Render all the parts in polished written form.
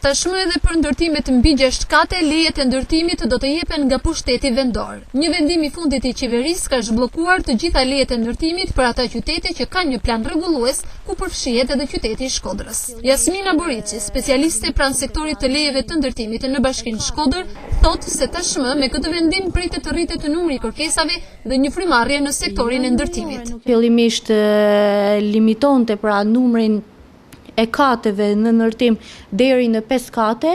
Tashmë edhe për ndërtimet mbi 6 kate, lejet e ndërtimit do të jepen nga pushteti vendor. Një vendim i fundit i qeverisë ka zhbllokuar të gjitha lejet e ndërtimit për ata qytete që kanë një plan rregullues, ku përfshihet edhe qyteti i Shkodrës. Jasmina Borici, specialiste pranë sektorit të lejeve të ndërtimit në Bashkinë Shkodër, thotë se tashmë me këtë vendim pritet të rritet numri i kërkesave dhe një frymarrje në sektorin e ndërtimit. Fillimisht limitonte pra numrin e kateve në ndërtim deri në 5 kate,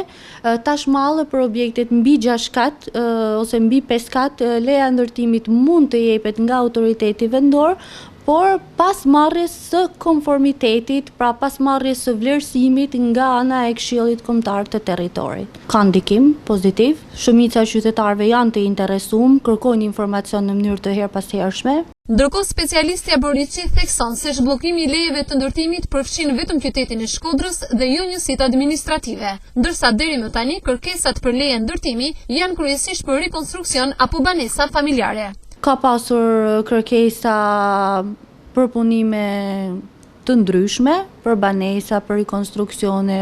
tashmë për objektet mbi 6 kat ose mbi 5 kat, leja ndërtimit mund të jepet nga autoriteti vendor, por pas marrjes së konformitetit, pra pas marrjes së vlerësimit nga ana e Këshillit Kombëtar të Territorit. Ka ndikim pozitiv, shumica e qytetarëve janë të interesuar, kërkojnë informacion në mënyrë të herpashershme. Ndërkohë, specialistja Borici thekson se zhbllokimi i lejeve të ndërtimit përfshin vetëm qytetin e Shkodrës dhe jo njësitë administrative, ndërsa deri më tani kërkesat për leje ndërtimi janë kryesisht për rikonstruksion apo banesa familjare. Ka pasur kërkesa për punime të ndryshme, për banesa, për rikonstruksione,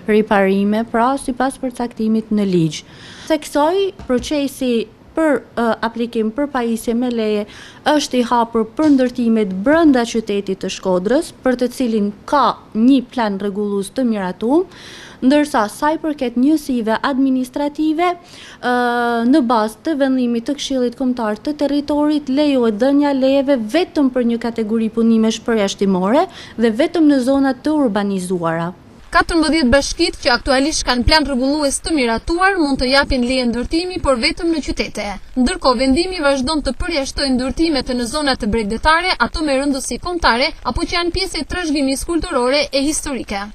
riparime, pra sipas përcaktimit në ligj. Theksoj procesi për aplikim për pajisje me leje është i hapur për ndërtimet brenda qytetit të Shkodrës, për të cilin ka një plan rregullues të miratuar, ndërsa sa i përket njësive administrative, në bazë të vendimit të Këshillit Kombëtar të Territorit, lejohet dhënia lejeve vetëm për një kategori punimesh përjashtimore dhe vetëm në zonat të urbanizuara. 14 bashkitë që aktualisht kanë plan rregullues të miratuar mund të japin leje ndërtimi, por vetëm në qytete. Ndërkohë vendimi vazhdon të përjashtojë ndërtimet në zona të bregdetare, ato me rëndësi kombëtare apo që janë pjesë e trashëgimisë kulturore e historike.